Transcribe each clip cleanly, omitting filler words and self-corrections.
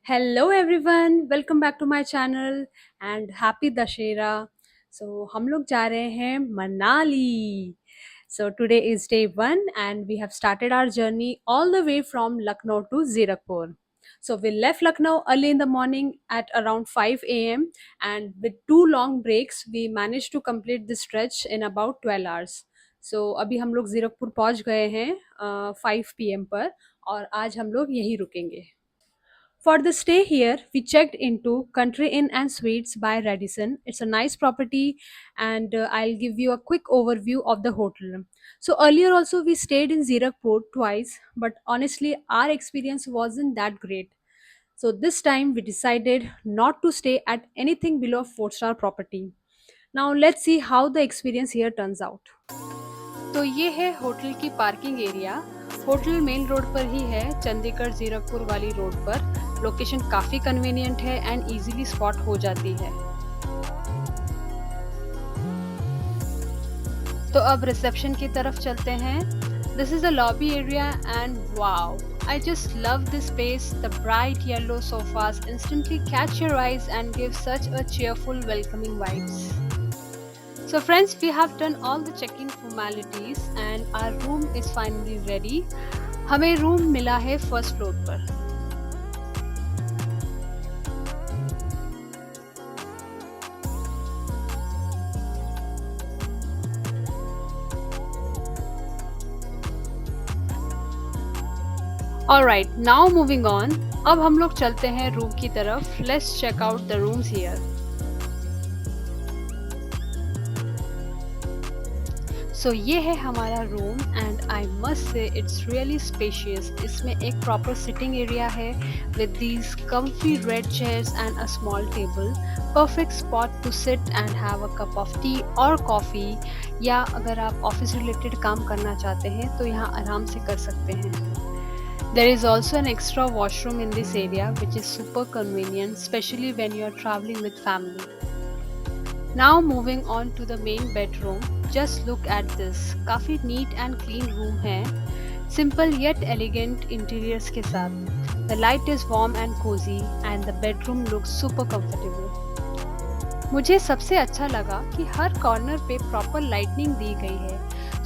Hello everyone, welcome back to my channel and happy Dussehra. हम लोग जा रहे हैं Manali. Today is day 1 and we have started our journey all the way from Lucknow to Zirakpur. We left Lucknow early in the morning at around 5 a.m. and with two long breaks we managed to complete this stretch in about 12 hours. अभी हम लोग जीरकपुर पहुंच गए हैं 5 p.m. पर और आज हम लोग यहीं रुकेंगे. For the stay here, we checked into Country Inn and Suites by Radisson. It's a nice property, and I'll give you a quick overview of the hotel. Earlier also we stayed in Zirakpur twice, but honestly, our experience wasn't that great. This time we decided not to stay at anything below a 4-star property. Now let's see how the experience here turns out. तो ये है hotel की parking area. Hotel main road पर ही है, चंडीगढ़ जीरकपुर वाली road पर. Location काफ़ी convenient है एंड इजीली स्पॉट हो जाती है. तो अब रिसेप्शन की तरफ चलते हैं. This is the lobby area and wow, I just love this space. The bright yellow sofas instantly catch your eyes and give such a cheerful, welcoming vibes. So friends, we have done all the checking formalities and our room is finally ready. हमें room मिला है first floor पर. Alright, now moving on. अब हम लोग चलते हैं room की तरफ. Let's check out the rooms here. ये है हमारा room and I must say it's really spacious. इसमें एक प्रॉपर सिटिंग एरिया है with these comfy red chairs and a small table. Perfect spot to sit and have a cup of tea और coffee, या अगर आप office related काम करना चाहते हैं तो यहाँ आराम से कर सकते हैं. There is also an extra washroom in this area which is super convenient, especially when you are traveling with family. Now moving on to the main bedroom. Just look at this. काफ़ी neat and clean room है. Simple yet elegant interiors के साथ. The light is warm and cozy and the bedroom looks super comfortable. मुझे सबसे अच्छा लगा कि हर corner पे प्रॉपर लाइटनिंग दी गई है.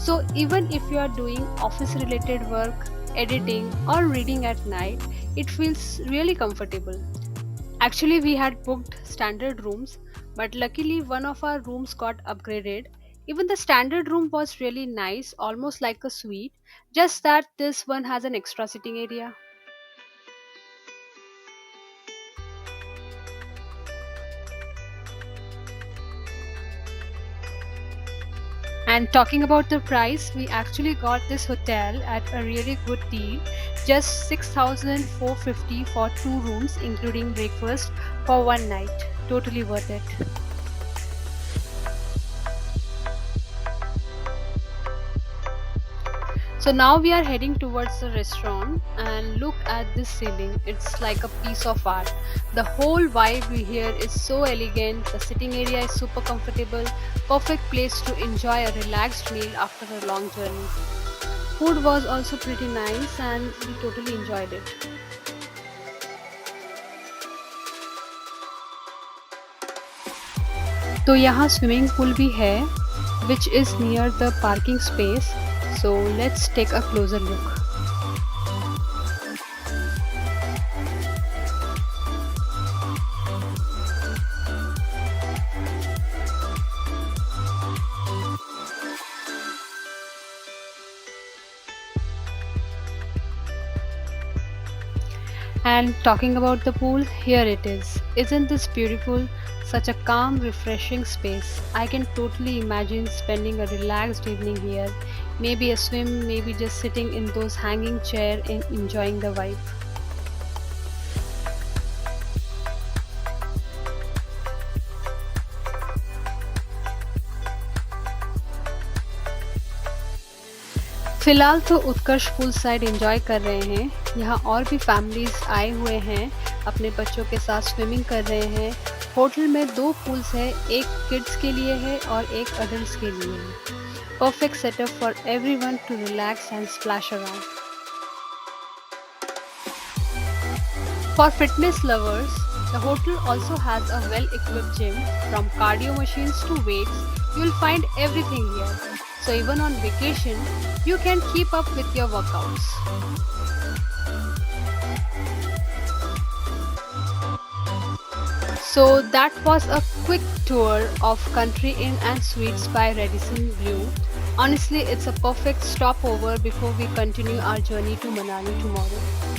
So even if you are doing office related work, editing or reading at night, it feels really comfortable. Actually, we had booked standard rooms, but luckily one of our rooms got upgraded. Even the standard room was really nice, almost like a suite, just that this one has an extra sitting area. And talking about the price, we actually got this hotel at a really good deal. Just 6,450 for 2 rooms, including breakfast for one night. Totally worth it. So now we are heading towards the restaurant and look at this ceiling. It's like a piece of art. The whole vibe here is so elegant. The sitting area is super comfortable. Perfect place to enjoy a relaxed meal after a long journey. Food was also pretty nice and we totally enjoyed it. तो यहाँ swimming pool भी है which is near the parking space. So let's take a closer look. And talking about the pool, here it is. Isn't this beautiful? Such a calm, refreshing space. I can totally imagine spending a relaxed evening here. Maybe a swim, maybe just sitting in those hanging chairs and enjoying the vibe. फिलहाल तो उत्कर्ष pool side enjoy कर रहे हैं. यहाँ और भी families आए हुए हैं, अपने बच्चों के साथ स्विमिंग कर रहे हैं. होटल में 2 पूल्स है, एक किड्स के लिए है और एक अडल्ट्स के लिए है. Perfect setup for everyone to relax and splash around. For fitness lovers, the hotel also has a well equipped gym from cardio machines to weights. You'll find everything here. So, even on vacation, you can keep up with your workouts. So that was a quick tour of Country Inn and Suites by Radisson Blue. Honestly, it's a perfect stopover before we continue our journey to Manali tomorrow.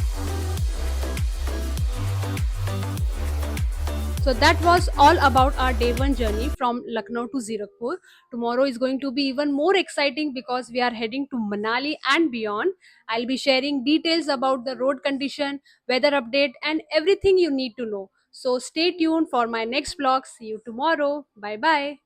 So that was all about our day one journey from Lucknow to Zirakpur. Tomorrow is going to be even more exciting because we are heading to Manali and beyond. I'll be sharing details about the road condition, weather update, and everything you need to know. So stay tuned for my next vlog. See you tomorrow. Bye bye.